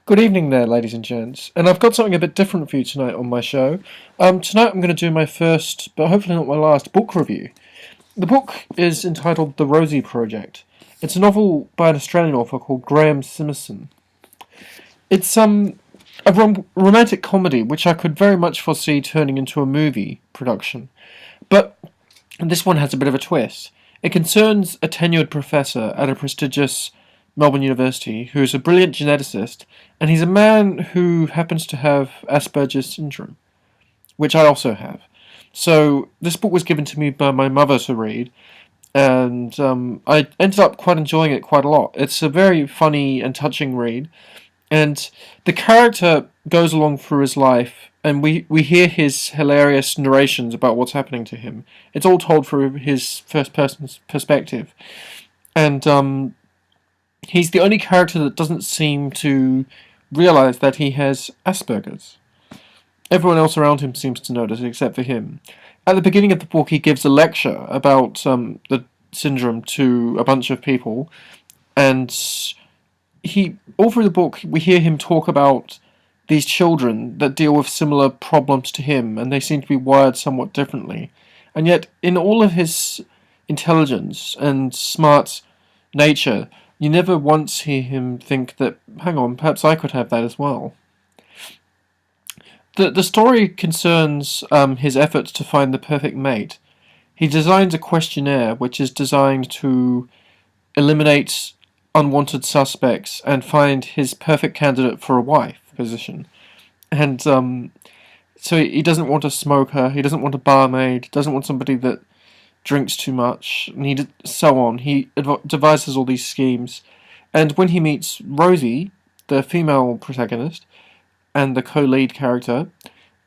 Good evening there, ladies and gents. And I've got something a bit different for you tonight on my show. Tonight I'm going to do my first, but hopefully not my last, book review. The book is entitled The Rosie Project. It's a novel by an Australian author called Graham Simmerson. It's a romantic comedy which I could very much foresee turning into a movie production. But this one has a bit of a twist. It concerns a tenured professor at a prestigious Melbourne University who is a brilliant geneticist, and he's a man who happens to have Asperger's syndrome, which I also have. So this book was given to me by my mother to read, and I ended up quite enjoying it quite a lot. It's a very funny and touching read, and the character goes along through his life, and we hear his hilarious narrations about what's happening to him. It's all told through his first person perspective, and he's the only character that doesn't seem to realize that he has Asperger's. Everyone else around him seems to notice, except for him. At the beginning of the book, he gives a lecture about the syndrome to a bunch of people, and all through the book we hear him talk about these children that deal with similar problems to him, and they seem to be wired somewhat differently. And yet, in all of his intelligence and smart nature, you never once hear him think that, hang on, perhaps I could have that as well. The story concerns his efforts to find the perfect mate. He designs a questionnaire which is designed to eliminate unwanted suspects and find his perfect candidate for a wife position. And so he doesn't want a smoker, he doesn't want a barmaid, he doesn't want somebody that drinks too much, and so on. He devises all these schemes, and when he meets Rosie, the female protagonist, and the co-lead character,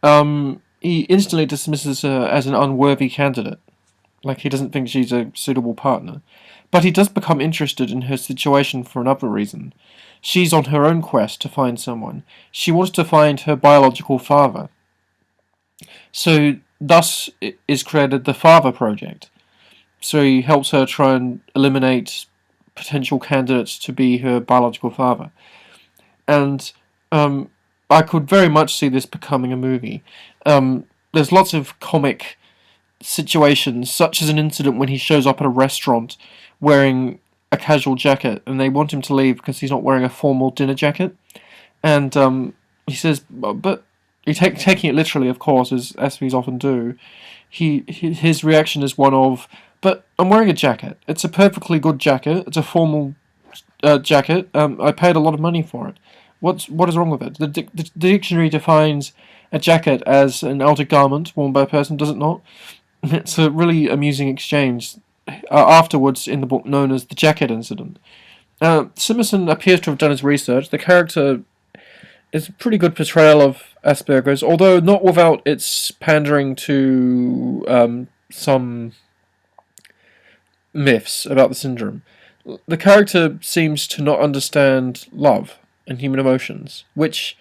he instantly dismisses her as an unworthy candidate. Like, he doesn't think she's a suitable partner. But he does become interested in her situation for another reason. She's on her own quest to find someone. She wants to find her biological father. So, thus is created the Father Project. So he helps her try and eliminate potential candidates to be her biological father. And I could very much see this becoming a movie. There's lots of comic situations, such as an incident when he shows up at a restaurant wearing a casual jacket, and they want him to leave because he's not wearing a formal dinner jacket. And he says, but taking it literally, of course, as we often do, his reaction is one of, but I'm wearing a jacket. It's a perfectly good jacket. It's a formal jacket. I paid a lot of money for it. What is wrong with it? The dictionary defines a jacket as an outer garment worn by a person, does it not? It's a really amusing exchange afterwards in the book known as the jacket incident. Simmerson appears to have done his research. The character is a pretty good portrayal of Asperger's, although not without its pandering to some myths about the syndrome. The character seems to not understand love and human emotions, which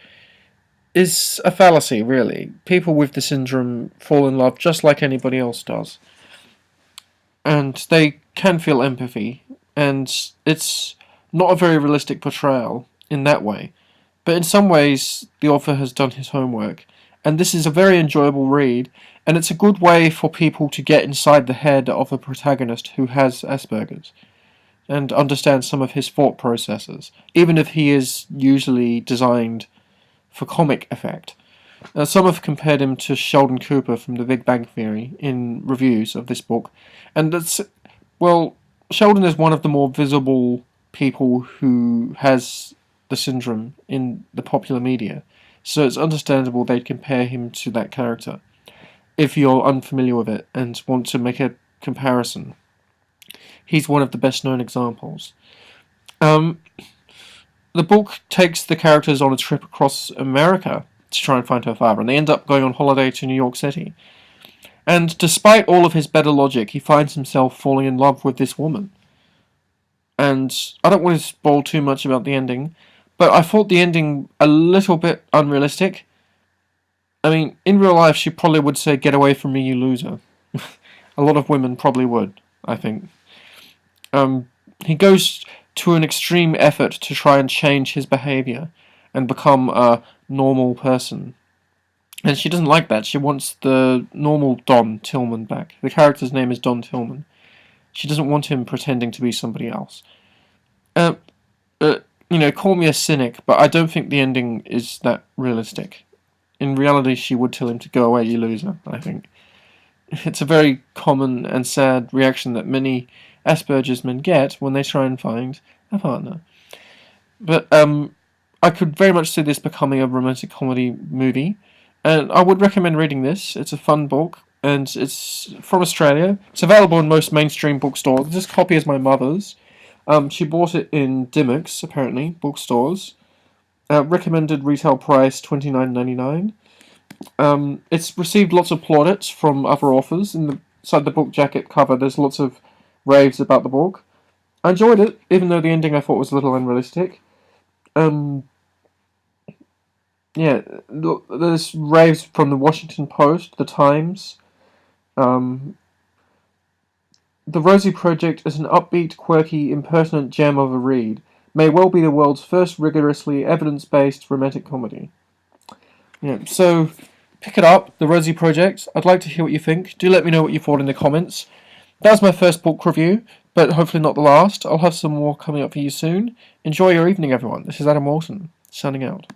is a fallacy, really. People with the syndrome fall in love just like anybody else does. And they can feel empathy, and it's not a very realistic portrayal in that way. But in some ways, the author has done his homework, and this is a very enjoyable read, and it's a good way for people to get inside the head of a protagonist who has Asperger's and understand some of his thought processes, even if he is usually designed for comic effect. Some have compared him to Sheldon Cooper from The Big Bang Theory in reviews of this book, and Sheldon is one of the more visible people who has the syndrome in the popular media, so it's understandable they'd compare him to that character, if you're unfamiliar with it and want to make a comparison. He's one of the best known examples. The book takes the characters on a trip across America to try and find her father, and they end up going on holiday to New York City. And despite all of his better logic, he finds himself falling in love with this woman. And I don't want to spoil too much about the ending, but I thought the ending a little bit unrealistic. I mean, in real life, she probably would say, "Get away from me, you loser." A lot of women probably would, I think. He goes to an extreme effort to try and change his behaviour, and become a normal person. And she doesn't like that. She wants the normal Don Tillman back. The character's name is Don Tillman. She doesn't want him pretending to be somebody else. Uh, call me a cynic, but I don't think the ending is that realistic. In reality, she would tell him to go away, you loser, I think. It's a very common and sad reaction that many Asperger's men get when they try and find a partner. But I could very much see this becoming a romantic comedy movie, and I would recommend reading this. It's a fun book, and it's from Australia. It's available in most mainstream bookstores. This copy is my mother's. She bought it in Dymocks, apparently, bookstores. Recommended retail price $29.99. It's received lots of plaudits from other authors. Inside the book jacket cover, there's lots of raves about the book. I enjoyed it, even though the ending I thought was a little unrealistic. There's raves from the Washington Post, the Times. The Rosie Project is an upbeat, quirky, impertinent gem of a read. May well be the world's first rigorously evidence-based romantic comedy. Yeah, so pick it up, The Rosie Project. I'd like to hear what you think. Do let me know what you thought in the comments. That was my first book review, but hopefully not the last. I'll have some more coming up for you soon. Enjoy your evening, everyone. This is Adam Walton, signing out.